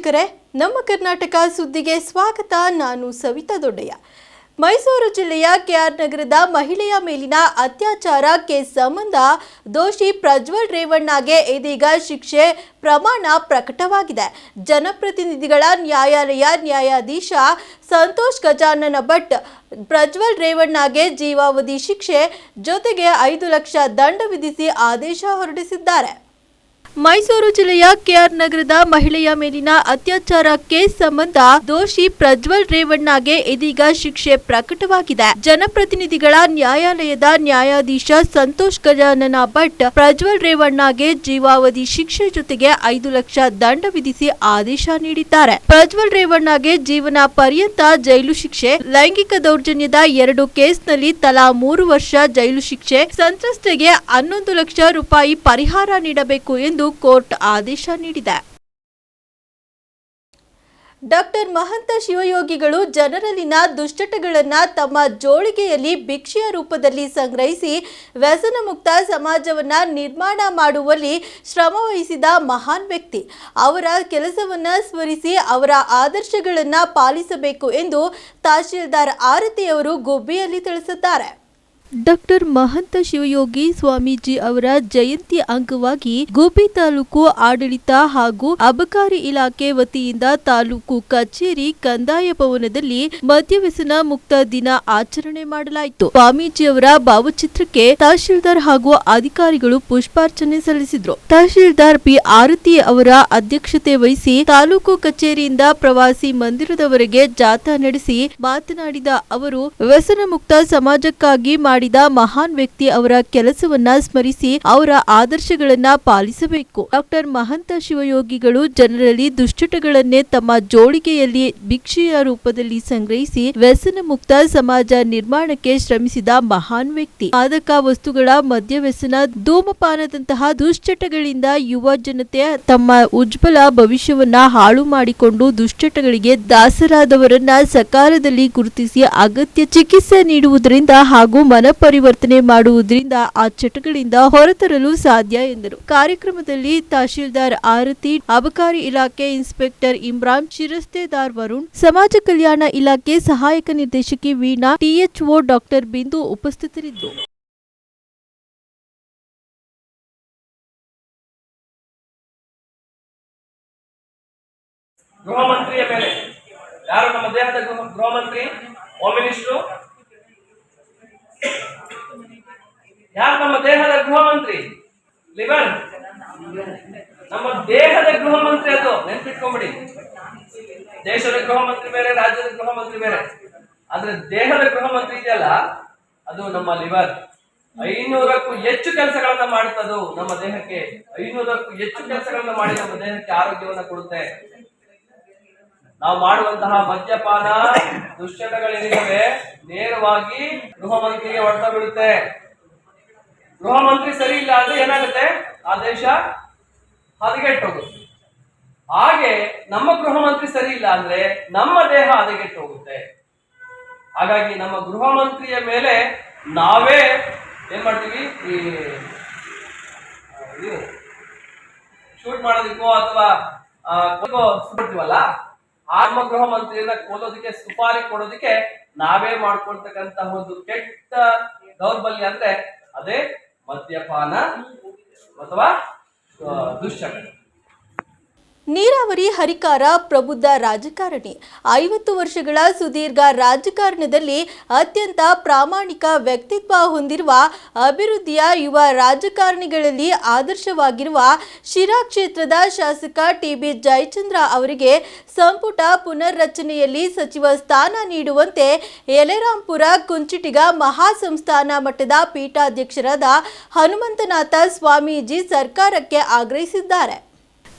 ವೀಕ್ಷಕರೇ, ನಮ್ಮ ಕರ್ನಾಟಕ ಸುದ್ದಿಗೆ ಸ್ವಾಗತ. ನಾನು ಸವಿತಾ ದೊಡ್ಡಯ್ಯ. ಮೈಸೂರು ಜಿಲ್ಲೆಯ ಕೆಆರ್ ನಗರದ ಮಹಿಳೆಯ ಮೇಲಿನ ಅತ್ಯಾಚಾರ ಕೇಸ್ ಸಂಬಂಧ ದೋಷಿ ಪ್ರಜ್ವಲ್ ರೇವಣ್ಣಗೆ ಇದೀಗ ಶಿಕ್ಷೆ ಪ್ರಮಾಣ ಪ್ರಕಟವಾಗಿದೆ. ಜನಪ್ರತಿನಿಧಿಗಳ ನ್ಯಾಯಾಲಯ ನ್ಯಾಯಾಧೀಶ ಸಂತೋಷ್ ಗಜಾನನ ಭಟ್ ಪ್ರಜ್ವಲ್ ರೇವಣ್ಣಗೆ ಜೀವಾವಧಿ ಶಿಕ್ಷೆ ಜೊತೆಗೆ 5 ಲಕ್ಷ ದಂಡ ವಿಧಿಸಿ ಆದೇಶ ಹೊರಡಿಸಿದ್ದಾರೆ. ಮೈಸೂರು ಜಿಲ್ಲೆಯ ಕೆಆರ್ ನಗರದ ಮಹಿಳೆಯ ಮೇಲಿನ ಅತ್ಯಾಚಾರ ಕೇಸ್ ಸಂಬಂಧ ದೋಷಿ ಪ್ರಜ್ವಲ್ ರೇವಣ್ಣಗೆ ಇದೀಗ ಶಿಕ್ಷೆ ಪ್ರಕಟವಾಗಿದೆ. ಜನಪ್ರತಿನಿಧಿಗಳ ನ್ಯಾಯಾಲಯದ ನ್ಯಾಯಾಧೀಶ ಸಂತೋಷ್ ಗಜಾನನ ಭಟ್ ಪ್ರಜ್ವಲ್ ರೇವಣ್ಣಗೆ ಜೀವಾವಧಿ ಶಿಕ್ಷೆ ಜೊತೆಗೆ 5 ಲಕ್ಷ ದಂಡ ವಿಧಿಸಿ ಆದೇಶ ನೀಡಿದ್ದಾರೆ. ಪ್ರಜ್ವಲ್ ರೇವಣ್ಣಗೆ ಜೀವನ ಪರ್ಯಂತ ಜೈಲು ಶಿಕ್ಷೆ, ಲೈಂಗಿಕ ದೌರ್ಜನ್ಯದ 2 ಕೇಸ್ನಲ್ಲಿ ತಲಾ 3 ವರ್ಷ ಜೈಲು ಶಿಕ್ಷೆ, ಸಂತ್ರಸ್ತೆಗೆ 11 ಲಕ್ಷ ರೂಪಾಯಿ ಪರಿಹಾರ ನೀಡಬೇಕು ಎಂದು ಕೋರ್ಟ್ ಆದೇಶ ನೀಡಿದೆ. ಡಾಕ್ಟರ್ ಮಹಂತ ಶಿವಯೋಗಿಗಳು ಜನರಲ್ಲಿನ ದುಶ್ಚಟಗಳನ್ನು ತಮ್ಮ ಜೋಳಿಗೆಯಲ್ಲಿ ಭಿಕ್ಷೆಯ ರೂಪದಲ್ಲಿ ಸಂಗ್ರಹಿಸಿ ವ್ಯಸನ ಮುಕ್ತ ಸಮಾಜವನ್ನು ನಿರ್ಮಾಣ ಮಾಡುವಲ್ಲಿ ಶ್ರಮವಹಿಸಿದ ಮಹಾನ್ ವ್ಯಕ್ತಿ. ಅವರ ಕೆಲಸವನ್ನು ಸ್ಮರಿಸಿ ಅವರ ಆದರ್ಶಗಳನ್ನು ಪಾಲಿಸಬೇಕು ಎಂದು ತಹಶೀಲ್ದಾರ್ ಆರತಿಯವರು ಗುಬ್ಬಿಯಲ್ಲಿ ತಿಳಿಸಿದ್ದಾರೆ. ಡಾಕ್ಟರ್ ಮಹಂತ ಶಿವಯೋಗಿ ಸ್ವಾಮೀಜಿ ಅವರ ಜಯಂತಿ ಅಂಗವಾಗಿ ಗುಬ್ಬಿ ತಾಲೂಕು ಆಡಳಿತ ಹಾಗೂ ಅಬಕಾರಿ ಇಲಾಖೆ ವತಿಯಿಂದ ತಾಲೂಕು ಕಚೇರಿ ಕಂದಾಯ ಭವನದಲ್ಲಿ ಮದ್ಯವ್ಯಸನ ಮುಕ್ತ ದಿನ ಆಚರಣೆ ಮಾಡಲಾಯಿತು. ಸ್ವಾಮೀಜಿಯವರ ಭಾವಚಿತ್ರಕ್ಕೆ ತಹಶೀಲ್ದಾರ್ ಹಾಗೂ ಅಧಿಕಾರಿಗಳು ಪುಷ್ಪಾರ್ಚನೆ ಸಲ್ಲಿಸಿದ್ರು. ತಹಶೀಲ್ದಾರ್ ಪಿ ಆರತಿ ಅವರ ಅಧ್ಯಕ್ಷತೆ ವಹಿಸಿ ತಾಲೂಕು ಕಚೇರಿಯಿಂದ ಪ್ರವಾಸಿ ಮಂದಿರದವರೆಗೆ ಜಾಥಾ ನಡೆಸಿ ಮಾತನಾಡಿದ ಅವರು, ವ್ಯಸನ ಮುಕ್ತ ಸಮಾಜಕ್ಕಾಗಿ ಮಾಡಿದ ಮಹಾನ್ ವ್ಯಕ್ತಿ ಅವರ ಕೆಲಸವನ್ನ ಸ್ಮರಿಸಿ ಅವರ ಆದರ್ಶಗಳನ್ನ ಪಾಲಿಸಬೇಕು. ಡಾಕ್ಟರ್ ಮಹಂತ ಶಿವಯೋಗಿಗಳು ಜನರಲ್ಲಿ ದುಶ್ಚಟಗಳನ್ನೇ ತಮ್ಮ ಜೋಳಿಗೆಯಲ್ಲಿ ಭಿಕ್ಷೆಯ ರೂಪದಲ್ಲಿ ಸಂಗ್ರಹಿಸಿ ವ್ಯಸನ ಮುಕ್ತ ಸಮಾಜ ನಿರ್ಮಾಣಕ್ಕೆ ಶ್ರಮಿಸಿದ ಮಹಾನ್ ವ್ಯಕ್ತಿ. ಮಾದಕ ವಸ್ತುಗಳ ಮದ್ಯವ್ಯಸನ, ಧೂಮಪಾನದಂತಹ ದುಶ್ಚಟಗಳಿಂದ ಯುವ ಜನತೆ ತಮ್ಮ ಉಜ್ವಲ ಭವಿಷ್ಯವನ್ನ ಹಾಳು ಮಾಡಿಕೊಂಡು ದುಶ್ಚಟಗಳಿಗೆ ದಾಸರಾದವರನ್ನ ಸಕಾಲದಲ್ಲಿ ಗುರುತಿಸಿ ಅಗತ್ಯ ಚಿಕಿತ್ಸೆ ನೀಡುವುದರಿಂದ ಹಾಗೂ ಪರಿವರ್ತನೆ ಮಾಡುವುದರಿಂದ ಆ ಚಟಗಳಿಂದ ಹೊರತರಲು ಸಾಧ್ಯ ಎಂದರು. ಕಾರ್ಯಕ್ರಮದಲ್ಲಿ ತಹಶೀಲ್ದಾರ್ ಆರತಿ, ಅಬಕಾರಿ ಇಲಾಖೆ ಇನ್ಸ್ಪೆಕ್ಟರ್ ಇಮ್ರಾನ್, ಶಿರಸ್ತೇದಾರ್ ವರುಣ್, ಸಮಾಜ ಕಲ್ಯಾಣ ಇಲಾಖೆ ಸಹಾಯಕ ನಿರ್ದೇಶಕಿ ವೀಣಾ, ಟಿಎಚ್ಒ ಡಾಕ್ಟರ್ ಬಿಂದು ಉಪಸ್ಥಿತರಿದ್ದರು. ಗೃಹ ಮಂತ್ರಿಯ ಮೇಲೆ ಯಾರು ನಮ್ಮ ದೇಹದ ಗೃಹ ಮಂತ್ರಿ, ಹೋಮ್ ಮಿನಿಸ್ಟರ್, ಯಾರು ನಮ್ಮ ದೇಹದ ಗೃಹ ಮಂತ್ರಿ? ಲಿವರ್. ನಮ್ಮ ದೇಹದ ಗೃಹ ಮಂತ್ರಿ ಅದು ನೆನ್ಪಿಟ್ಕೊಂಡ್ಬಿಡಿ. ದೇಶದ ಗೃಹ ಮಂತ್ರಿ ಬೇರೆ, ರಾಜ್ಯದ ಗೃಹ ಮಂತ್ರಿ ಬೇರೆ. ಆದ್ರೆ ದೇಹದ ಗೃಹ ಮಂತ್ರಿ ಇದೆಯಲ್ಲ, ಅದು ನಮ್ಮ ಲಿವರ್. 500ಕ್ಕೂ ಹೆಚ್ಚು ಕೆಲಸಗಳನ್ನ ಮಾಡುತ್ತದು ನಮ್ಮ ದೇಹಕ್ಕೆ. 500ಕ್ಕೂ ಹೆಚ್ಚು ಕೆಲಸಗಳನ್ನ ಮಾಡಿ ನಮ್ಮ ದೇಹಕ್ಕೆ ಆರೋಗ್ಯವನ್ನ ಕೊಡುತ್ತೆ. ನಾವು ಮಾಡುವಂತಹ ಮದ್ಯಪಾನ, ದುಶ್ಚಟಗಳೇನಿವೆ ನೇರವಾಗಿ ಗೃಹ ಮಂತ್ರಿಗೆ ಹೊಡೆತ ಬೀಳುತ್ತೆ. ಗೃಹ ಮಂತ್ರಿ ಸರಿ ಇಲ್ಲ ಅಂದ್ರೆ ಏನಾಗುತ್ತೆ? ಆ ದೇಶ ಹದಗೆಟ್ಟು ಹೋಗುತ್ತೆ. ಹಾಗೆ ನಮ್ಮ ಗೃಹ ಮಂತ್ರಿ ಸರಿ ಇಲ್ಲ ಅಂದ್ರೆ ನಮ್ಮ ದೇಹ ಹದಗೆಟ್ಟು ಹೋಗುತ್ತೆ. ಹಾಗಾಗಿ ನಮ್ಮ ಗೃಹ ಮಂತ್ರಿಯ ಮೇಲೆ ನಾವೇ ಏನ್ ಮಾಡ್ತೀವಿ, ಈ ಶೂಟ್ ಮಾಡೋದಕ್ಕೋ ಅಥವಾ ಸುಡ್ತೀವಲ್ಲ, ನಮ್ಮ ಗೃಹ ಮಂತ್ರಿಯನ್ನ ಕೊಲ್ಲೋದಕ್ಕೆ, ಸುಪಾರಿ ಕೊಡೋದಕ್ಕೆ ನಾವೇ ಮಾಡ್ಕೊಳ್ತಕ್ಕಂತಹ ಒಂದು ಕೆಟ್ಟ ದೌರ್ಬಲ್ಯ ಅಂದ್ರೆ ಅದೇ ಮದ್ಯಪಾನ ಅಥವಾ ದುಶ್ಚಟ. ನೀರಾವರಿ ಹರಿಕಾರ, ಪ್ರಬುದ್ಧ ರಾಜಕಾರಣಿ. 50 ವರ್ಷಗಳ ಸುದೀರ್ಘ ರಾಜಕಾರಣದಲ್ಲಿ ಅತ್ಯಂತ ಪ್ರಾಮಾಣಿಕ ವ್ಯಕ್ತಿತ್ವ ಹೊಂದಿರುವ, ಅಭಿವೃದ್ಧಿಯ ಯುವ ರಾಜಕಾರಣಿಗಳಲ್ಲಿ ಆದರ್ಶವಾಗಿರುವ ಶಿರಾ ಕ್ಷೇತ್ರದ ಶಾಸಕ ಟಿಬಿ ಜಯಚಂದ್ರ ಅವರಿಗೆ ಸಂಪುಟ ಪುನರ್ರಚನೆಯಲ್ಲಿ ಸಚಿವ ಸ್ಥಾನ ನೀಡುವಂತೆ ಯಲೆರಾಂಪುರ ಕುಂಚಿಟಿಗ ಮಹಾಸಂಸ್ಥಾನ ಮಠದ ಪೀಠಾಧ್ಯಕ್ಷರಾದ ಹನುಮಂತನಾಥ ಸ್ವಾಮೀಜಿ ಸರ್ಕಾರಕ್ಕೆ ಆಗ್ರಹಿಸಿದ್ದಾರೆ.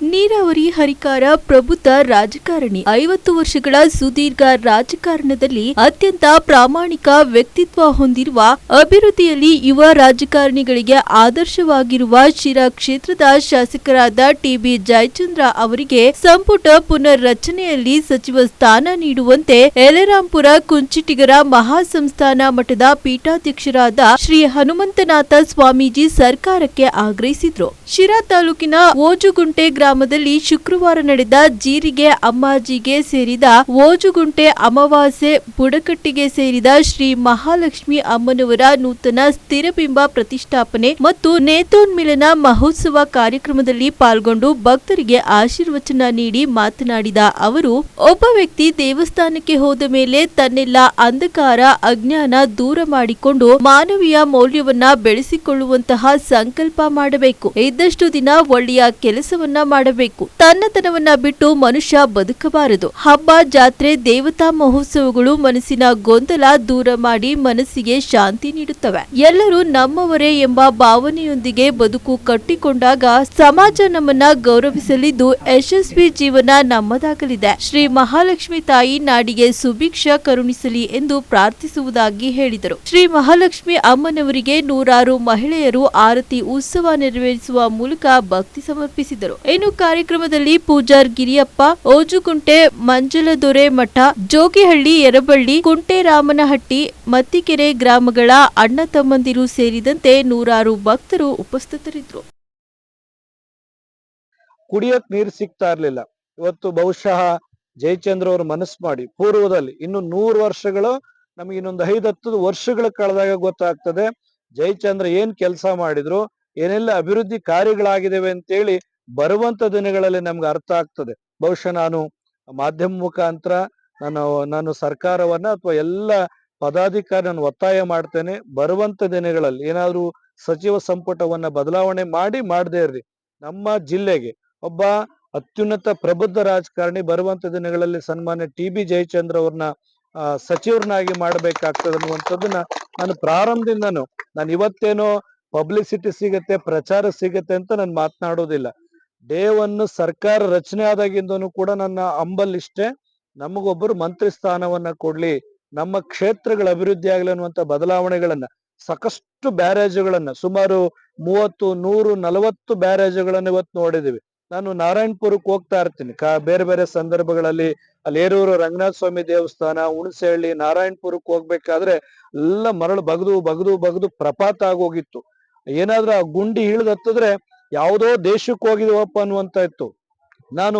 ನೀರಾವರಿ ಹರಿಕಾರ, ಪ್ರಬುದ್ಧ ರಾಜಕಾರಣಿ. 50 ವರ್ಷಗಳ ಸುದೀರ್ಘ ರಾಜಕಾರಣದಲ್ಲಿ ಅತ್ಯಂತ ಪ್ರಾಮಾಣಿಕ ವ್ಯಕ್ತಿತ್ವ ಹೊಂದಿರುವ, ಅಭಿವೃದ್ಧಿಯಲ್ಲಿ ಯುವ ರಾಜಕಾರಣಿಗಳಿಗೆ ಆದರ್ಶವಾಗಿರುವ ಶಿರಾ ಕ್ಷೇತ್ರದ ಶಾಸಕರಾದ ಟಿಬಿ ಜಯಚಂದ್ರ ಅವರಿಗೆ ಸಂಪುಟ ಪುನರ್ ರಚನೆಯಲ್ಲಿ ಸಚಿವ ಸ್ಥಾನ ನೀಡುವಂತೆ ಯಲೆರಾಂಪುರ ಕುಂಚಿಟಿಗರ ಮಹಾಸಂಸ್ಥಾನ ಮಠದ ಪೀಠಾಧ್ಯಕ್ಷರಾದ ಶ್ರೀ ಹನುಮಂತನಾಥ ಸ್ವಾಮೀಜಿ ಸರ್ಕಾರಕ್ಕೆ ಆಗ್ರಹಿಸಿದ್ರು. ಶಿರಾ ತಾಲೂಕಿನ ಓಜುಗುಂಟೆ ಗ್ರಾಮ ಗ್ರಾಮದಲ್ಲಿ ಶುಕ್ರವಾರ ನಡೆದ ಜೀರಿಗೆ ಅಮ್ಮಾಜಿಗೆ ಸೇರಿದ ಓಜುಗುಂಟೆ ಅಮಾವಾಸ್ಯೆ ಬುಡಕಟ್ಟಿಗೆ ಸೇರಿದ ಶ್ರೀ ಮಹಾಲಕ್ಷ್ಮಿ ಅಮ್ಮನವರ ನೂತನ ಸ್ಥಿರಬಿಂಬ ಪ್ರತಿಷ್ಠಾಪನೆ ಮತ್ತು ನೇತ್ರೋನ್ಮಿಲನ ಮಹೋತ್ಸವ ಕಾರ್ಯಕ್ರಮದಲ್ಲಿ ಪಾಲ್ಗೊಂಡು ಭಕ್ತರಿಗೆ ಆಶೀರ್ವಚನ ನೀಡಿ ಮಾತನಾಡಿದ ಅವರು, ಒಬ್ಬ ವ್ಯಕ್ತಿ ದೇವಸ್ಥಾನಕ್ಕೆ ಹೋದ ಮೇಲೆ ತನ್ನೆಲ್ಲ ಅಂಧಕಾರ ಅಜ್ಞಾನ ದೂರ ಮಾಡಿಕೊಂಡು ಮಾನವೀಯ ಮೌಲ್ಯವನ್ನ ಬೆಳೆಸಿಕೊಳ್ಳುವಂತಹ ಸಂಕಲ್ಪ ಮಾಡಬೇಕು. ಇದ್ದಷ್ಟು ದಿನ ಒಳ್ಳೆಯ ಕೆಲಸವನ್ನ ಮಾಡಬೇಕು. ತನ್ನತನವನ್ನ ಬಿಟ್ಟು ಮನುಷ್ಯ ಬದುಕಬಾರದು. ಹಬ್ಬ, ಜಾತ್ರೆ, ದೇವತಾ ಮಹೋತ್ಸವಗಳು ಮನಸ್ಸಿನ ಗೊಂದಲ ದೂರ ಮಾಡಿ ಮನಸ್ಸಿಗೆ ಶಾಂತಿ ನೀಡುತ್ತವೆ. ಎಲ್ಲರೂ ನಮ್ಮವರೇ ಎಂಬ ಭಾವನೆಯೊಂದಿಗೆ ಬದುಕು ಕಟ್ಟಿಕೊಂಡಾಗ ಸಮಾಜ ನಮ್ಮನ್ನ ಗೌರವಿಸಲಿದ್ದು ಯಶಸ್ವಿ ಜೀವನ ನಮ್ಮದಾಗಲಿದೆ. ಶ್ರೀ ಮಹಾಲಕ್ಷ್ಮಿ ತಾಯಿ ನಾಡಿಗೆ ಸುಭಿಕ್ಷ ಕರುಣಿಸಲಿ ಎಂದು ಪ್ರಾರ್ಥಿಸುವುದಾಗಿ ಹೇಳಿದರು. ಶ್ರೀ ಮಹಾಲಕ್ಷ್ಮಿ ಅಮ್ಮನವರಿಗೆ ನೂರಾರು ಮಹಿಳೆಯರು ಆರತಿ ಉತ್ಸವ ನೆರವೇರಿಸುವ ಮೂಲಕ ಭಕ್ತಿ ಸಮರ್ಪಿಸಿದರು. ಇನ್ನು ಕಾರ್ಯಕ್ರಮದಲ್ಲಿ ಪೂಜಾರ್ ಗಿರಿಯಪ್ಪ, ಓಜುಗುಂಟೆ ಮಂಜಲದೊರೆ ಮಠ, ಜೋಗಿಹಳ್ಳಿ, ಯರಬಳ್ಳಿ, ಕುಂಟೆರಾಮನಹಟ್ಟಿ, ಮತ್ತಿಕೆರೆ ಗ್ರಾಮಗಳ ಅಣ್ಣ ತಮ್ಮಂದಿರು ಸೇರಿದಂತೆ ನೂರಾರು ಭಕ್ತರು ಉಪಸ್ಥಿತರಿದ್ದರು. ಕುಡಿಯಕ್ ನೀರು ಸಿಗ್ತಾ ಇರ್ಲಿಲ್ಲ. ಇವತ್ತು ಬಹುಶಃ ಜಯಚಂದ್ರ ಅವರು ಮನಸ್ಸು ಮಾಡಿ ಪೂರ್ವದಲ್ಲಿ ಇನ್ನು 100 ವರ್ಷಗಳು, ನಮಗೆ ಇನ್ನೊಂದು 5-10 ವರ್ಷಗಳ ಕಳೆದಾಗ ಗೊತ್ತಾಗ್ತದೆ ಜಯಚಂದ್ರ ಏನ್ ಕೆಲಸ ಮಾಡಿದ್ರು, ಏನೆಲ್ಲ ಅಭಿವೃದ್ಧಿ ಕಾರ್ಯಗಳಾಗಿದ್ದಾವೆ ಅಂತೇಳಿ ಬರುವಂತ ದಿನಗಳಲ್ಲಿ ನಮ್ಗೆ ಅರ್ಥ ಆಗ್ತದೆ. ಬಹುಶಃ ನಾನು ಮಾಧ್ಯಮ ಮುಖಾಂತರ ನಾನು ಸರ್ಕಾರವನ್ನ ಅಥವಾ ಎಲ್ಲ ಪದಾಧಿಕಾರಿ ನಾನು ಒತ್ತಾಯ ಮಾಡ್ತೇನೆ, ಬರುವಂತ ದಿನಗಳಲ್ಲಿ ಏನಾದ್ರು ಸಚಿವ ಸಂಪುಟವನ್ನ ಬದಲಾವಣೆ ಮಾಡದೇ ಇರ್ರಿ, ನಮ್ಮ ಜಿಲ್ಲೆಗೆ ಒಬ್ಬ ಅತ್ಯುನ್ನತ ಪ್ರಬುದ್ಧ ರಾಜಕಾರಣಿ ಬರುವಂತ ದಿನಗಳಲ್ಲಿ ಸನ್ಮಾನ್ಯ TB ಜಯಚಂದ್ರ ಅವ್ರನ್ನ ಸಚಿವರನ್ನಾಗಿ ಮಾಡ್ಬೇಕಾಗ್ತದೆ ಅನ್ನುವಂಥದ್ದನ್ನ ನಾನು ಪ್ರಾರಂಭದಿಂದನು, ನಾನು ಇವತ್ತೇನೋ ಪಬ್ಲಿಸಿಟಿ ಸಿಗತ್ತೆ, ಪ್ರಚಾರ ಸಿಗತ್ತೆ ಅಂತ ನಾನು ಮಾತನಾಡೋದಿಲ್ಲ. ಡೇ 1 ಸರ್ಕಾರ ರಚನೆ ಆದಾಗಿಂದನು ಕೂಡ ನನ್ನ ಅಂಬಲಿಷ್ಟೇ, ನಮಗೊಬ್ಬರು ಮಂತ್ರಿ ಸ್ಥಾನವನ್ನ ಕೊಡ್ಲಿ, ನಮ್ಮ ಕ್ಷೇತ್ರಗಳ ಅಭಿವೃದ್ಧಿ ಆಗ್ಲಿ ಅನ್ನುವಂತ ಬದಲಾವಣೆಗಳನ್ನ, ಸಾಕಷ್ಟು ಬ್ಯಾರೇಜುಗಳನ್ನ, ಸುಮಾರು 30, 100, 40 ಬ್ಯಾರೇಜುಗಳನ್ನ ಇವತ್ತು ನೋಡಿದೀವಿ. ನಾನು ನಾರಾಯಣಪುರಕ್ಕೆ ಹೋಗ್ತಾ ಇರ್ತೀನಿ ಬೇರೆ ಬೇರೆ ಸಂದರ್ಭಗಳಲ್ಲಿ. ಅಲ್ಲಿ ಏರೂರು ರಂಗನಾಥ ಸ್ವಾಮಿ ದೇವಸ್ಥಾನ, ಹುಣಸೆಹಳ್ಳಿ, ನಾರಾಯಣಪುರಕ್ಕೆ ಹೋಗ್ಬೇಕಾದ್ರೆ ಎಲ್ಲ ಮರಳು ಬಗದು ಪ್ರಪಾತ ಆಗೋಗಿತ್ತು. ಏನಾದ್ರೂ ಆ ಗುಂಡಿ ಇಳಿದತ್ತಿದ್ರೆ ಯಾವುದೋ ದೇಶಕ್ಕೆ ಹೋಗಿದೀವಪ್ಪ ಅನ್ನುವಂತ ಇತ್ತು. ನಾನು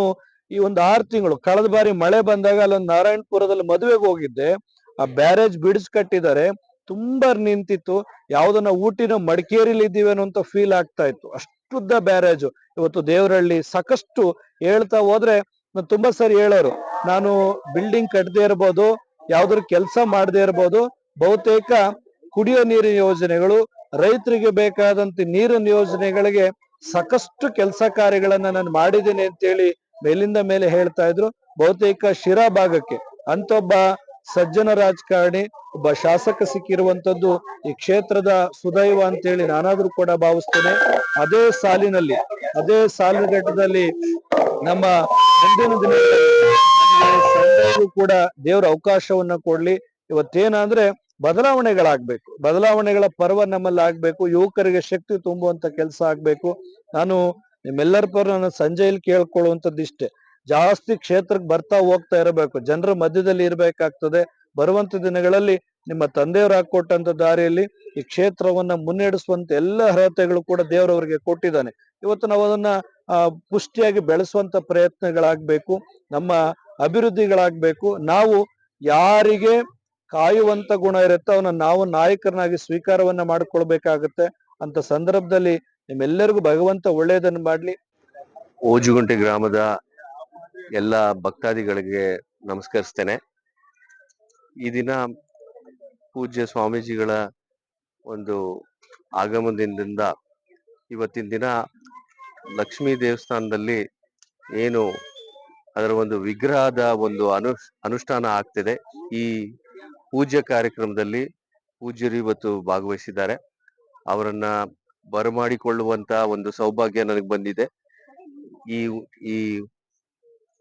ಈ ಒಂದು 6 ತಿಂಗಳು ಕಳೆದ ಬಾರಿ ಮಳೆ ಬಂದಾಗ ಅಲ್ಲೊಂದು ನಾರಾಯಣಪುರದಲ್ಲಿ ಮದುವೆಗೆ ಹೋಗಿದ್ದೆ. ಆ ಬ್ಯಾರೇಜ್ ಬಿಡಿಸ್ ಕಟ್ಟಿದ್ದಾರೆ, ತುಂಬಾ ನಿಂತಿತ್ತು. ಯಾವ್ದನ್ನ ಊಟಿನ ಮಡಿಕೇರಿಲಿ ಇದ್ದೀವಿ ಅನ್ನುವಂತ ಫೀಲ್ ಆಗ್ತಾ ಇತ್ತು. ಅಷ್ಟುದ್ದ ಬ್ಯಾರೇಜು. ಇವತ್ತು ದೇವರಹಳ್ಳಿ ಸಾಕಷ್ಟು ಹೇಳ್ತಾ ಹೋದ್ರೆ ನಾನು ತುಂಬಾ ಸರಿ ಹೇಳೋರು, ನಾನು ಬಿಲ್ಡಿಂಗ್ ಕಟ್ಟದೇ ಇರ್ಬೋದು, ಯಾವ್ದಾದ್ರು ಕೆಲಸ ಮಾಡದೇ ಇರ್ಬೋದು, ಬಹುತೇಕ ಕುಡಿಯೋ ನೀರಿನ ಯೋಜನೆಗಳು, ರೈತರಿಗೆ ಬೇಕಾದಂತ ನೀರಿನ ಯೋಜನೆಗಳಿಗೆ ಸಾಕಷ್ಟು ಕೆಲಸ ಕಾರ್ಯಗಳನ್ನ ನಾನು ಮಾಡಿದ್ದೀನಿ ಅಂತೇಳಿ ಮೇಲಿಂದ ಮೇಲೆ ಹೇಳ್ತಾ ಇದ್ರು. ಬಹುತೇಕ ಶಿರಾ ಭಾಗಕ್ಕೆ ಅಂತ ಒಬ್ಬ ಸಜ್ಜನ ರಾಜಕಾರಣಿ, ಒಬ್ಬ ಶಾಸಕ ಸಿಕ್ಕಿರುವಂತದ್ದು ಈ ಕ್ಷೇತ್ರದ ಸುದೈವ ಅಂತೇಳಿ ನಾನಾದ್ರೂ ಕೂಡ ಭಾವಿಸ್ತೇನೆ. ಅದೇ ಸಾಲಿನಘಟ್ಟದಲ್ಲಿ ನಮ್ಮ ಮುಂದಿನ ದಿನಗಳಲ್ಲಿ ಕೂಡ ದೇವರ ಅವಕಾಶವನ್ನ ಕೊಡ್ಲಿ. ಇವತ್ತೇನಂದ್ರೆ ಬದಲಾವಣೆಗಳ ಪರ್ವ ನಮ್ಮಲ್ಲಿ ಆಗ್ಬೇಕು, ಯುವಕರಿಗೆ ಶಕ್ತಿ ತುಂಬುವಂತ ಕೆಲಸ ಆಗ್ಬೇಕು. ನಾನು ನಿಮ್ಮೆಲ್ಲರ ಪರ ನಾನು ಸಂಜೆಯಲ್ಲಿ ಕೇಳ್ಕೊಳ್ಳುವಂಥದ್ದು ಇಷ್ಟೇ, ಜಾಸ್ತಿ ಕ್ಷೇತ್ರಕ್ಕೆ ಬರ್ತಾ ಹೋಗ್ತಾ ಇರಬೇಕು, ಜನರ ಮಧ್ಯದಲ್ಲಿ ಇರ್ಬೇಕಾಗ್ತದೆ. ಬರುವಂತ ದಿನಗಳಲ್ಲಿ ನಿಮ್ಮ ತಂದೆಯವರು ಹಾಕೊಟ್ಟಂತ ದಾರಿಯಲ್ಲಿ ಈ ಕ್ಷೇತ್ರವನ್ನ ಮುನ್ನಡೆಸುವಂತ ಎಲ್ಲ ಅರ್ಹತೆಗಳು ಕೂಡ ದೇವರವರಿಗೆ ಕೊಟ್ಟಿದ್ದಾನೆ. ಇವತ್ತು ನಾವು ಅದನ್ನ ಪುಷ್ಟಿಯಾಗಿ ಬೆಳೆಸುವಂತ ಪ್ರಯತ್ನಗಳಾಗ್ಬೇಕು, ನಮ್ಮ ಅಭಿವೃದ್ಧಿಗಳಾಗ್ಬೇಕು. ನಾವು ಯಾರಿಗೆ ಕಾಯುವಂತ ಗುಣ ಇರುತ್ತೆ ಅವನ್ನ ನಾವು ನಾಯಕರನ್ನಾಗಿ ಸ್ವೀಕಾರವನ್ನ ಮಾಡ್ಕೊಳ್ಬೇಕಾಗತ್ತೆ. ಅಂತ ಸಂದರ್ಭದಲ್ಲಿ ನಿಮ್ಮೆಲ್ಲರಿಗೂ ಭಗವಂತ ಒಳ್ಳೆಯದನ್ನು ಮಾಡ್ಲಿ. ಓಜುಗುಂಟೆ ಗ್ರಾಮದ ಎಲ್ಲ ಭಕ್ತಾದಿಗಳಿಗೆ ನಮಸ್ಕರಿಸ್ತೇನೆ. ಈ ದಿನ ಪೂಜ್ಯ ಸ್ವಾಮೀಜಿಗಳ ಒಂದು ಆಗಮನದಿಂದ ಇವತ್ತಿನ ದಿನ ಲಕ್ಷ್ಮೀ ದೇವಸ್ಥಾನದಲ್ಲಿ ಏನು ಅದರ ಒಂದು ವಿಗ್ರಹದ ಒಂದು ಅನುಷ್ಠಾನ ಆಗ್ತಿದೆ. ಈ ಪೂಜ್ಯ ಕಾರ್ಯಕ್ರಮದಲ್ಲಿ ಪೂಜ್ಯರು ಇವತ್ತು ಭಾಗವಹಿಸಿದ್ದಾರೆ. ಅವರನ್ನ ಬರಮಾಡಿಕೊಳ್ಳುವಂತ ಒಂದು ಸೌಭಾಗ್ಯ ನನಗೆ ಬಂದಿದೆ. ಈ ಈ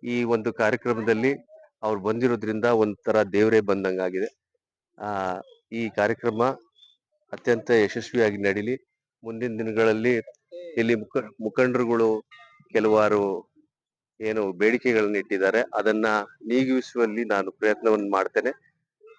ಈ ಒಂದು ಕಾರ್ಯಕ್ರಮದಲ್ಲಿ ಅವ್ರು ಬಂದಿರೋದ್ರಿಂದ ಒಂಥರ ದೇವರೇ ಬಂದಂಗಾಗಿದೆ. ಈ ಕಾರ್ಯಕ್ರಮ ಅತ್ಯಂತ ಯಶಸ್ವಿಯಾಗಿ ನಡೀಲಿ. ಮುಂದಿನ ದಿನಗಳಲ್ಲಿ ಇಲ್ಲಿ ಮುಖಂಡರುಗಳು ಕೆಲವಾರು ಏನು ಬೇಡಿಕೆಗಳನ್ನ ಇಟ್ಟಿದ್ದಾರೆ, ಅದನ್ನ ನೀಗಿಸುವಲ್ಲಿ ನಾನು ಪ್ರಯತ್ನವನ್ನು ಮಾಡ್ತೇನೆ.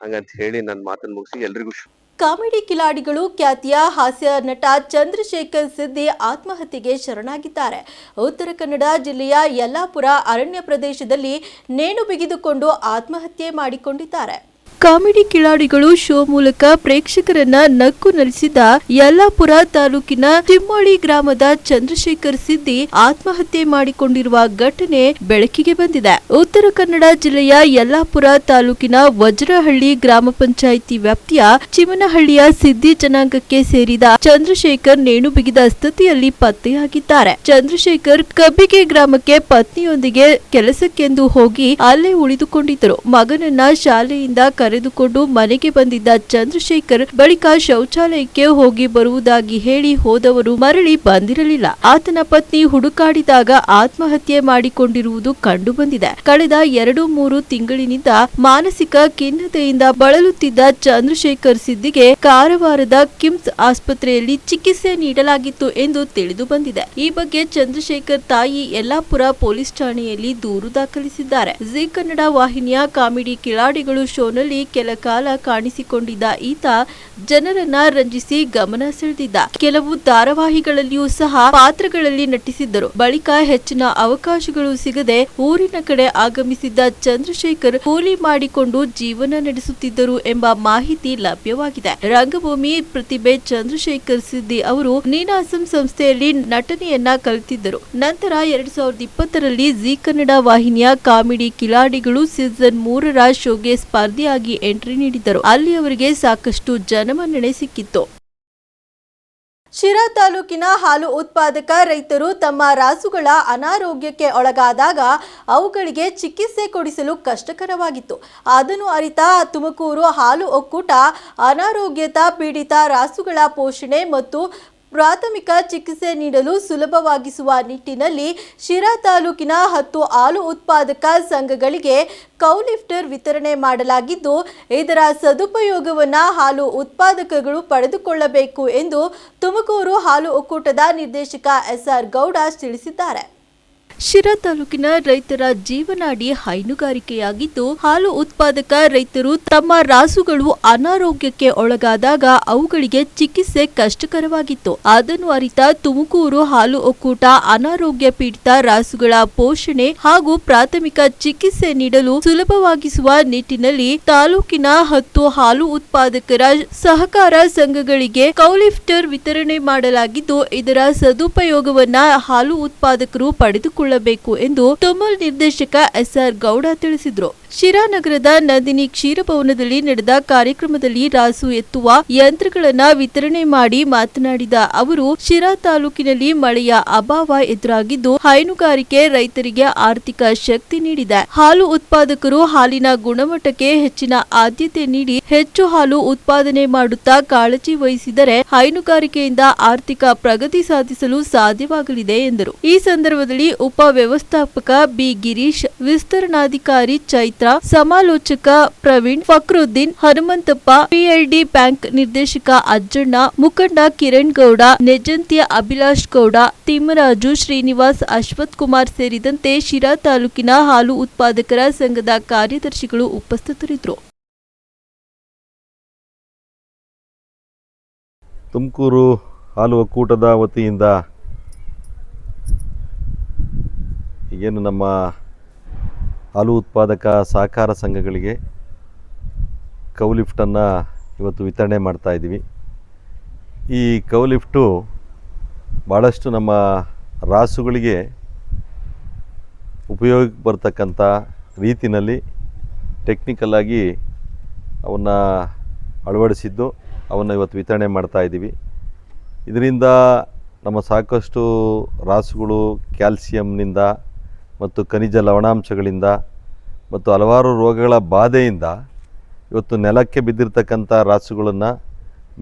ಹಂಗಂತ ಹೇಳಿ ನನ್ನ ಮಾತನ್ನು ಮುಗಿಸಿ ಎಲ್ರಿಗೂ ಕಾಮಿಡಿ ಕಿಲಾಡಿಗಳು ಖ್ಯಾತಿಯ ಹಾಸ್ಯ ನಟ ಚಂದ್ರಶೇಖರ್ ಸಿದ್ದಿ ಆತ್ಮಹತ್ಯೆಗೆ ಶರಣಾಗಿದ್ದಾರೆ. ಉತ್ತರ ಕನ್ನಡ ಜಿಲ್ಲೆಯ ಯಲ್ಲಾಪುರ ಅರಣ್ಯ ಪ್ರದೇಶದಲ್ಲಿ ನೇಣು ಬಿಗಿದುಕೊಂಡು ಆತ್ಮಹತ್ಯೆ ಮಾಡಿಕೊಂಡಿದ್ದಾರೆ. ಕಾಮಿಡಿ ಕಿಲಾಡಿಗಳು ಶೋ ಮೂಲಕ ಪ್ರೇಕ್ಷಕರನ್ನ ನಕ್ಕು ನಲಿಸಿದ ಯಲ್ಲಾಪುರ ತಾಲೂಕಿನ ತಿಮ್ಮೋಳಿ ಗ್ರಾಮದ ಚಂದ್ರಶೇಖರ್ ಸಿದ್ದಿ ಆತ್ಮಹತ್ಯೆ ಮಾಡಿಕೊಂಡಿರುವ ಘಟನೆ ಬೆಳಕಿಗೆ ಬಂದಿದೆ. ಉತ್ತರ ಕನ್ನಡ ಜಿಲ್ಲೆಯ ಯಲ್ಲಾಪುರ ತಾಲೂಕಿನ ವಜ್ರಹಳ್ಳಿ ಗ್ರಾಮ ಪಂಚಾಯಿತಿ ವ್ಯಾಪ್ತಿಯ ಚಿಮನಹಳ್ಳಿಯ ಸಿದ್ದಿ ಜನಾಂಗಕ್ಕೆ ಸೇರಿದ ಚಂದ್ರಶೇಖರ್ ನೇಣು ಬಿಗಿದ ಸ್ಥಿತಿಯಲ್ಲಿ ಪತ್ತೆಯಾಗಿದ್ದಾರೆ. ಚಂದ್ರಶೇಖರ್ ಕಬ್ಬಿಗೆ ಗ್ರಾಮಕ್ಕೆ ಪತ್ನಿಯೊಂದಿಗೆ ಕೆಲಸಕ್ಕೆಂದು ಹೋಗಿ ಅಲ್ಲೇ ಉಳಿದುಕೊಂಡಿದ್ದರು. ಮಗನನ್ನ ಶಾಲೆಯಿಂದ ಕರೆದುಕೊಂಡು ಮನೆಗೆ ಬಂದಿದ್ದ ಚಂದ್ರಶೇಖರ್ ಬಳಿಕ ಶೌಚಾಲಯಕ್ಕೆ ಹೋಗಿ ಬರುವುದಾಗಿ ಹೇಳಿ ಹೋದವರು ಮರಳಿ ಬಂದಿರಲಿಲ್ಲ. ಆತನ ಪತ್ನಿ ಹುಡುಕಾಡಿದಾಗ ಆತ್ಮಹತ್ಯೆ ಮಾಡಿಕೊಂಡಿರುವುದು ಕಂಡು ಬಂದಿದೆ. ಕಳೆದ 2-3 ತಿಂಗಳಿನಿಂದ ಮಾನಸಿಕ ಖಿನ್ನತೆಯಿಂದ ಬಳಲುತ್ತಿದ್ದ ಚಂದ್ರಶೇಖರ್ ಸಿದ್ದಿಗೆ ಕಾರವಾರದ ಕಿಮ್ಸ್ ಆಸ್ಪತ್ರೆಯಲ್ಲಿ ಚಿಕಿತ್ಸೆ ನೀಡಲಾಗಿತ್ತು ಎಂದು ತಿಳಿದು ಬಂದಿದೆ. ಈ ಬಗ್ಗೆ ಚಂದ್ರಶೇಖರ್ ತಾಯಿ ಯಲ್ಲಾಪುರ ಪೊಲೀಸ್ ಠಾಣೆಯಲ್ಲಿ ದೂರು ದಾಖಲಿಸಿದ್ದಾರೆ. ಜೀ ಕನ್ನಡ ವಾಹಿನಿಯ ಕಾಮಿಡಿ ಕಿಲಾಡಿಗಳು ಶೋನಲ್ಲಿ ಕೆಲ ಕಾಲ ಕಾಣಿಸಿಕೊಂಡಿದ್ದ ಈತ ಜನರನ್ನ ರಂಜಿಸಿ ಗಮನ ಸೆಳೆದಿದ್ದ. ಕೆಲವು ಧಾರಾವಾಹಿಗಳಲ್ಲಿಯೂ ಸಹ ಪಾತ್ರಗಳಲ್ಲಿ ನಟಿಸಿದ್ದರು. ಬಳಿಕ ಹೆಚ್ಚಿನ ಅವಕಾಶಗಳು ಸಿಗದೆ ಊರಿನ ಕಡೆ ಆಗಮಿಸಿದ್ದ ಚಂದ್ರಶೇಖರ್ ಕೂಲಿ ಮಾಡಿಕೊಂಡು ಜೀವನ ನಡೆಸುತ್ತಿದ್ದರು ಎಂಬ ಮಾಹಿತಿ ಲಭ್ಯವಾಗಿದೆ. ರಂಗಭೂಮಿ ಪ್ರತಿಭೆ ಚಂದ್ರಶೇಖರ್ ಸಿದ್ದಿ ಅವರು ನೀನಾಸಂ ಸಂಸ್ಥೆಯಲ್ಲಿ ನಟನೆಯನ್ನ ಕಲಿತಿದ್ದರು. ನಂತರ 2020ರಲ್ಲಿ ಜೀ ಕನ್ನಡ ವಾಹಿನಿಯ ಕಾಮಿಡಿ ಕಿಲಾಡಿಗಳು ಸೀಸನ್ 3ರ ಶೋಗೆ ಸ್ಪರ್ಧಿಯಾಗಿ ಎಂಟ್ರಿ ನೀಡಿದ್ದರು. ಅಲ್ಲಿ ಅವರಿಗೆ ಸಾಕಷ್ಟು ಜನಮನ್ನಣೆ ಸಿಕ್ಕಿತ್ತು. ಶಿರಾ ತಾಲೂಕಿನ ಹಾಲು ಉತ್ಪಾದಕ ರೈತರು ತಮ್ಮ ರಾಸುಗಳ ಅನಾರೋಗ್ಯಕ್ಕೆ ಒಳಗಾದಾಗ ಅವುಗಳಿಗೆ ಚಿಕಿತ್ಸೆ ಕೊಡಿಸಲು ಕಷ್ಟಕರವಾಗಿತ್ತು. ಅದನ್ನು ಅರಿತ ತುಮಕೂರು ಹಾಲು ಒಕ್ಕೂಟ ಅನಾರೋಗ್ಯದ ಪೀಡಿತ ರಾಸುಗಳ ಪೋಷಣೆ ಮತ್ತು ಪ್ರಾಥಮಿಕ ಚಿಕಿತ್ಸೆ ನೀಡಲು ಸುಲಭವಾಗಿಸುವ ನಿಟ್ಟಿನಲ್ಲಿ ಶಿರಾ ತಾಲೂಕಿನ 10 ಹಾಲು ಉತ್ಪಾದಕ ಸಂಘಗಳಿಗೆ ಕೌಲಿಫ್ಟರ್ ವಿತರಣೆ ಮಾಡಲಾಗಿದ್ದು, ಇದರ ಸದುಪಯೋಗವನ್ನು ಹಾಲು ಉತ್ಪಾದಕಗಳು ಪಡೆದುಕೊಳ್ಳಬೇಕು ಎಂದು ತುಮಕೂರು ಹಾಲು ಒಕ್ಕೂಟದ ನಿರ್ದೇಶಕ SR ಗೌಡ ತಿಳಿಸಿದ್ದಾರೆ. ಶಿರಾ ತಾಲೂಕಿನ ರೈತರ ಜೀವನಾಡಿ ಹೈನುಗಾರಿಕೆಯಾಗಿದ್ದು, ಹಾಲು ಉತ್ಪಾದಕ ರೈತರು ತಮ್ಮ ರಾಸುಗಳು ಅನಾರೋಗ್ಯಕ್ಕೆ ಒಳಗಾದಾಗ ಅವುಗಳಿಗೆ ಚಿಕಿತ್ಸೆ ಕಷ್ಟಕರವಾಗಿತ್ತು. ಅದನ್ನು ಅರಿತ ತುಮಕೂರು ಹಾಲು ಒಕ್ಕೂಟ ಅನಾರೋಗ್ಯ ಪೀಡಿತ ರಾಸುಗಳ ಪೋಷಣೆ ಹಾಗೂ ಪ್ರಾಥಮಿಕ ಚಿಕಿತ್ಸೆ ನೀಡಲು ಸುಲಭವಾಗಿಸುವ ನಿಟ್ಟಿನಲ್ಲಿ ತಾಲೂಕಿನ 10 ಹಾಲು ಉತ್ಪಾದಕರ ಸಹಕಾರ ಸಂಘಗಳಿಗೆ ಕೌಲಿಫ್ಟರ್ ವಿತರಣೆ ಮಾಡಲಾಗಿದ್ದು, ಇದರ ಸದುಪಯೋಗವನ್ನ ಹಾಲು ಉತ್ಪಾದಕರು ಪಡೆದುಕೊಳ್ಳಬೇಕು ಎಂದು ತುಮಲ್ ನಿರ್ದೇಶಕ SR ಗೌಡ ತಿಳಿಸಿದರು. ಶಿರಾ ನಗರದ ನಂದಿನಿ ಕ್ಷೀರಭವನದಲ್ಲಿ ನಡೆದ ಕಾರ್ಯಕ್ರಮದಲ್ಲಿ ರಾಸು ಎತ್ತುವ ಯಂತ್ರಗಳನ್ನ ವಿತರಣೆ ಮಾಡಿ ಮಾತನಾಡಿದ ಅವರು, ಶಿರಾ ತಾಲೂಕಿನಲ್ಲಿ ಮಳೆಯ ಅಭಾವ ಎದುರಾಗಿದ್ದು ಹೈನುಗಾರಿಕೆ ರೈತರಿಗೆ ಆರ್ಥಿಕ ಶಕ್ತಿ ನೀಡಿದೆ. ಹಾಲು ಉತ್ಪಾದಕರು ಹಾಲಿನ ಗುಣಮಟ್ಟಕ್ಕೆ ಹೆಚ್ಚಿನ ಆದ್ಯತೆ ನೀಡಿ ಹೆಚ್ಚು ಹಾಲು ಉತ್ಪಾದನೆ ಮಾಡುತ್ತಾ ಕಾಳಜಿ ವಹಿಸಿದರೆ ಹೈನುಗಾರಿಕೆಯಿಂದ ಆರ್ಥಿಕ ಪ್ರಗತಿ ಸಾಧಿಸಲು ಸಾಧ್ಯವಾಗಲಿದೆ ಎಂದರು. ಈ ಸಂದರ್ಭದಲ್ಲಿ ಉಪ ವ್ಯವಸ್ಥಾಪಕ ಬಿ ಗಿರೀಶ್, ವಿಸ್ತರಣಾಧಿಕಾರಿ ಚೈತ್ರ, ಸಮಾಲೋಚಕ ಪ್ರವೀಣ್, ಫಕ್ರುದ್ದೀನ್, ಹನುಮಂತಪ್ಪ, PLD ಬ್ಯಾಂಕ್ ನಿರ್ದೇಶಕ ಅಜ್ಜಣ್ಣ, ಮುಖಂಡ ಕಿರಣ್ ಗೌಡ, ನೆಜಂತ್ಯ ಅಭಿಲಾಷ್ ಗೌಡ, ತಿಮ್ಮರಾಜು, ಶ್ರೀನಿವಾಸ್, ಅಶ್ವಥ್ ಕುಮಾರ್ ಸೇರಿದಂತೆ ಶಿರಾ ತಾಲೂಕಿನ ಹಾಲು ಉತ್ಪಾದಕರ ಸಂಘದ ಕಾರ್ಯದರ್ಶಿಗಳು ಉಪಸ್ಥಿತರಿದ್ದರು. ತುಮಕೂರು ಹಾಲು ಒಕ್ಕೂಟದ ವತಿಯಿಂದ ಏನು ನಮ್ಮ ಹಾಲು ಉತ್ಪಾದಕ ಸಹಕಾರ ಸಂಘಗಳಿಗೆ ಕೌಲಿಫ್ಟನ್ನು ಇವತ್ತು ವಿತರಣೆ ಮಾಡ್ತಾ ಇದ್ದೀವಿ. ಈ ಕೌಲಿಫ್ಟು ಭಾಳಷ್ಟು ನಮ್ಮ ರಾಸುಗಳಿಗೆ ಉಪಯೋಗಕ್ಕೆ ಬರ್ತಕ್ಕಂಥ ರೀತಿಯಲ್ಲಿ ಟೆಕ್ನಿಕಲ್ಲಾಗಿ ಅವನ್ನು ಅಳವಡಿಸಿದ್ದು ಅವನ್ನು ಇವತ್ತು ವಿತರಣೆ ಮಾಡ್ತಾ ಇದ್ದೀವಿ. ಇದರಿಂದ ನಮ್ಮ ಸಾಕಷ್ಟು ರಾಸುಗಳು ಕ್ಯಾಲ್ಸಿಯಂನಿಂದ ಮತ್ತು ಖನಿಜ ಲವಣಾಂಶಗಳಿಂದ ಮತ್ತು ಹಲವಾರು ರೋಗಗಳ ಬಾಧೆಯಿಂದ ಇವತ್ತು ನೆಲಕ್ಕೆ ಬಿದ್ದಿರ್ತಕ್ಕಂಥ ರಾಸುಗಳನ್ನು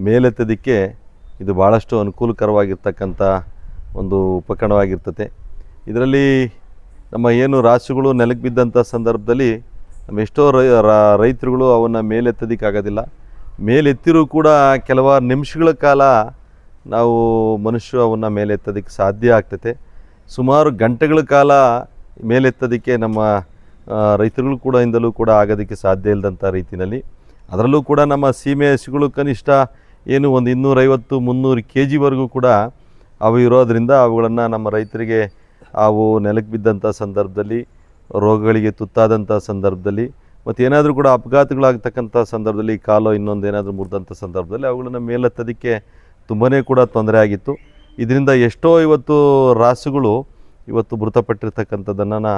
ಮೇಲೆತ್ತೋದಕ್ಕೆ ಇದು ಭಾಳಷ್ಟು ಅನುಕೂಲಕರವಾಗಿರ್ತಕ್ಕಂಥ ಒಂದು ಉಪಕರಣವಾಗಿರ್ತದೆ. ಇದರಲ್ಲಿ ನಮ್ಮ ಏನು ರಾಸುಗಳು ನೆಲಕ್ಕೆ ಬಿದ್ದಂಥ ಸಂದರ್ಭದಲ್ಲಿ ನಮ್ಮ ಎಷ್ಟೋ ರೈತರುಗಳು ಅವನ್ನು ಮೇಲೆತ್ತೋದಕ್ಕಾಗೋದಿಲ್ಲ. ಮೇಲೆತ್ತಿರೂ ಕೂಡ ಕೆಲವಾರು ನಿಮಿಷಗಳ ಕಾಲ ನಾವು ಮನುಷ್ಯರು ಅವನ್ನು ಮೇಲೆತ್ತೋದಕ್ಕೆ ಸಾಧ್ಯ ಆಗ್ತದೆ. ಸುಮಾರು ಗಂಟೆಗಳ ಕಾಲ ಮೇಲೆತ್ತೋದಕ್ಕೆ ನಮ್ಮ ರೈತರುಗಳು ಕೂಡ ಇಂದಲೂ ಕೂಡ ಆಗೋದಕ್ಕೆ ಸಾಧ್ಯ ಇಲ್ಲದಂಥ ರೀತಿಯಲ್ಲಿ ಅದರಲ್ಲೂ ಕೂಡ ನಮ್ಮ ಸೀಮೆ ಹಸುಗಳು ಕನಿಷ್ಠ ಏನು ಒಂದು 250-300 kgವರೆಗೂ ಕೂಡ ಅವು ಇರೋದರಿಂದ ಅವುಗಳನ್ನು ನಮ್ಮ ರೈತರಿಗೆ ಅವು ನೆಲಕ್ಕೆ ಬಿದ್ದಂಥ ಸಂದರ್ಭದಲ್ಲಿ, ರೋಗಗಳಿಗೆ ತುತ್ತಾದಂಥ ಸಂದರ್ಭದಲ್ಲಿ, ಮತ್ತು ಏನಾದರೂ ಕೂಡ ಅಪಘಾತಗಳಾಗ್ತಕ್ಕಂಥ ಸಂದರ್ಭದಲ್ಲಿ, ಕಾಲೋ ಇನ್ನೊಂದು ಏನಾದರೂ ಮುರಿದಂಥ ಸಂದರ್ಭದಲ್ಲಿ ಅವುಗಳನ್ನು ಮೇಲೆತ್ತೋದಕ್ಕೆ ತುಂಬಾ ಕೂಡ ತೊಂದರೆ ಆಗಿತ್ತು. ಇದರಿಂದ ಎಷ್ಟೋ ಇವತ್ತು ರಾಸುಗಳು ಇವತ್ತು ಮೃತಪಟ್ಟಿರ್ತಕ್ಕಂಥದ್ದನ್ನು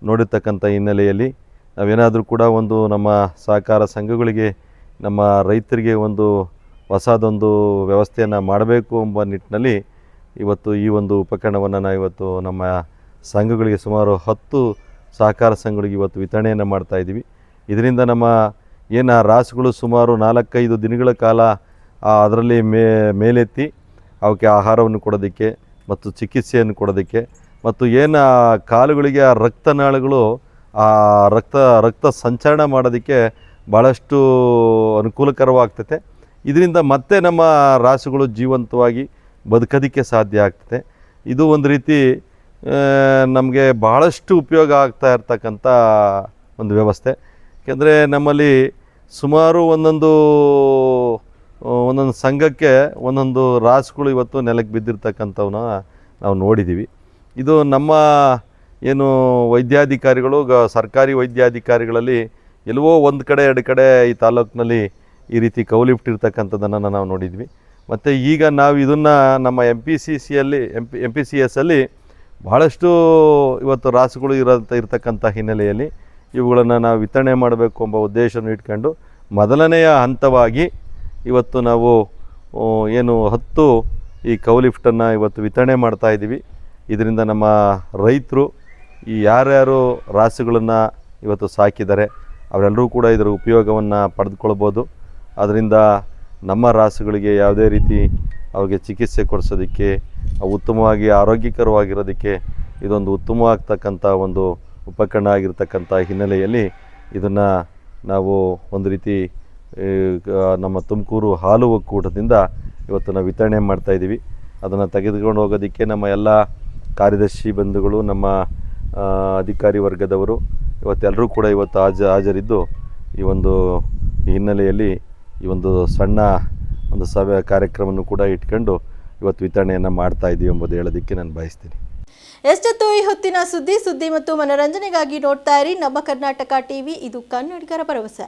ನೋಡಿರ್ತಕ್ಕಂಥ ಹಿನ್ನೆಲೆಯಲ್ಲಿ ನಾವೇನಾದರೂ ಕೂಡ ಒಂದು ನಮ್ಮ ಸಹಕಾರ ಸಂಘಗಳಿಗೆ, ನಮ್ಮ ರೈತರಿಗೆ ಒಂದು ಹೊಸದೊಂದು ವ್ಯವಸ್ಥೆಯನ್ನು ಮಾಡಬೇಕು ಎಂಬ ನಿಟ್ಟಿನಲ್ಲಿ ಇವತ್ತು ಈ ಒಂದು ಉಪಕರಣವನ್ನು ನಾವು ಇವತ್ತು ನಮ್ಮ ಸಂಘಗಳಿಗೆ ಸುಮಾರು 10 ಸಹಕಾರ ಸಂಘಗಳಿಗೆ ಇವತ್ತು ವಿತರಣೆಯನ್ನು ಮಾಡ್ತಾಯಿದ್ದೀವಿ. ಇದರಿಂದ ನಮ್ಮ ಏನು ರಾಸುಗಳು ಸುಮಾರು 4-5 ದಿನಗಳ ಕಾಲ ಅದರಲ್ಲಿ ಮೇಲೆತ್ತಿ ಅವಕ್ಕೆ ಆಹಾರವನ್ನು ಕೊಡೋದಕ್ಕೆ ಮತ್ತು ಚಿಕಿತ್ಸೆಯನ್ನು ಕೊಡೋದಕ್ಕೆ, ಮತ್ತು ಏನು ಕಾಲುಗಳಿಗೆ ಆ ರಕ್ತನಾಳಗಳು ಆ ರಕ್ತ ಸಂಚರಣ ಮಾಡೋದಕ್ಕೆ ಭಾಳಷ್ಟು ಅನುಕೂಲಕರವಾಗ್ತದೆ. ಇದರಿಂದ ಮತ್ತೆ ನಮ್ಮ ರಾಸುಗಳು ಜೀವಂತವಾಗಿ ಬದುಕೋದಕ್ಕೆ ಸಾಧ್ಯ ಆಗ್ತದೆ. ಇದು ಒಂದು ರೀತಿ ನಮಗೆ ಭಾಳಷ್ಟು ಉಪಯೋಗ ಆಗ್ತಾ ಇರ್ತಕ್ಕಂಥ ಒಂದು ವ್ಯವಸ್ಥೆ. ಯಾಕೆಂದರೆ ನಮ್ಮಲ್ಲಿ ಸುಮಾರು ಒಂದೊಂದು ಸಂಘಕ್ಕೆ ಒಂದೊಂದು ರಾಸುಗಳು ಇವತ್ತು ನೆಲಕ್ಕೆ ಬಿದ್ದಿರ್ತಕ್ಕಂಥವನ್ನ ನಾವು ನೋಡಿದ್ದೀವಿ. ಇದು ನಮ್ಮ ಏನು ವೈದ್ಯಾಧಿಕಾರಿಗಳು, ಸರ್ಕಾರಿ ವೈದ್ಯಾಧಿಕಾರಿಗಳಲ್ಲಿ ಎಲ್ಲವೋ ಒಂದು ಕಡೆ 2 ಕಡೆ ಈ ತಾಲೂಕಿನಲ್ಲಿ ಈ ರೀತಿ ಕೌಲಿಫ್ಟಿರ್ತಕ್ಕಂಥದ್ದನ್ನು ನಾವು ನೋಡಿದ್ವಿ. ಮತ್ತು ಈಗ ನಾವು ಇದನ್ನು ನಮ್ಮ MPCSಲ್ಲಿ ಭಾಳಷ್ಟು ಇವತ್ತು ರಾಸುಗಳು ಇರ್ತಕ್ಕಂಥ ಹಿನ್ನೆಲೆಯಲ್ಲಿ ಇವುಗಳನ್ನು ನಾವು ವಿತರಣೆ ಮಾಡಬೇಕು ಎಂಬ ಉದ್ದೇಶವನ್ನು ಇಟ್ಕೊಂಡು ಮೊದಲನೆಯ ಹಂತವಾಗಿ ಇವತ್ತು ನಾವು ಏನು 10 ಈ ಕೌಲಿಫ್ಟನ್ನು ಇವತ್ತು ವಿತರಣೆ ಮಾಡ್ತಾಯಿದ್ದೀವಿ. ಇದರಿಂದ ನಮ್ಮ ರೈತರು ಈ ಯಾರ್ಯಾರು ರಾಸುಗಳನ್ನು ಇವತ್ತು ಸಾಕಿದ್ದಾರೆ ಅವರೆಲ್ಲರೂ ಕೂಡ ಇದರ ಉಪಯೋಗವನ್ನು ಪಡೆದುಕೊಳ್ಬೋದು. ಅದರಿಂದ ನಮ್ಮ ರಾಸುಗಳಿಗೆ ಯಾವುದೇ ರೀತಿ ಅವ್ರಿಗೆ ಚಿಕಿತ್ಸೆ ಕೊಡಿಸೋದಕ್ಕೆ, ಉತ್ತಮವಾಗಿ ಆರೋಗ್ಯಕರವಾಗಿರೋದಕ್ಕೆ ಇದೊಂದು ಉತ್ತಮವಾಗ್ತಕ್ಕಂಥ ಒಂದು ಉಪಕರಣ ಆಗಿರ್ತಕ್ಕಂಥ ಹಿನ್ನೆಲೆಯಲ್ಲಿ ಇದನ್ನು ನಾವು ಒಂದು ರೀತಿ ನಮ್ಮ ತುಮಕೂರು ಹಾಲು ಒಕ್ಕೂಟದಿಂದ ಇವತ್ತು ನಾವು ವಿತರಣೆ ಮಾಡ್ತಾಯಿದ್ದೀವಿ. ಅದನ್ನು ತೆಗೆದುಕೊಂಡು ಹೋಗೋದಕ್ಕೆ ನಮ್ಮ ಎಲ್ಲ ಕಾರ್ಯದರ್ಶಿ ಬಂಧುಗಳು, ನಮ್ಮ ಅಧಿಕಾರಿ ವರ್ಗದವರು ಇವತ್ತೆಲ್ಲರೂ ಕೂಡ ಇವತ್ತು ಹಾಜರಿದ್ದು ಈ ಒಂದು ಹಿನ್ನೆಲೆಯಲ್ಲಿ ಈ ಒಂದು ಸಣ್ಣ ಒಂದು ಸಭೆ ಕಾರ್ಯಕ್ರಮವನ್ನು ಕೂಡ ಇಟ್ಕೊಂಡು ಇವತ್ತು ವಿತರಣೆಯನ್ನು ಮಾಡ್ತಾಯಿದ್ದೀವಿ ಎಂಬುದು ಹೇಳೋದಕ್ಕೆ ನಾನು ಬಯಸ್ತೀನಿ. ಎಷ್ಟೊತ್ತು ಈ ಹೊತ್ತಿನ ಸುದ್ದಿ ಮತ್ತು ಮನೋರಂಜನೆಗಾಗಿ ನೋಡ್ತಾ ಇರಿ ನಮ್ಮ ಕರ್ನಾಟಕ ಟಿವಿ. ಇದು ಕನ್ನಡಿಗರ ಭರವಸೆ.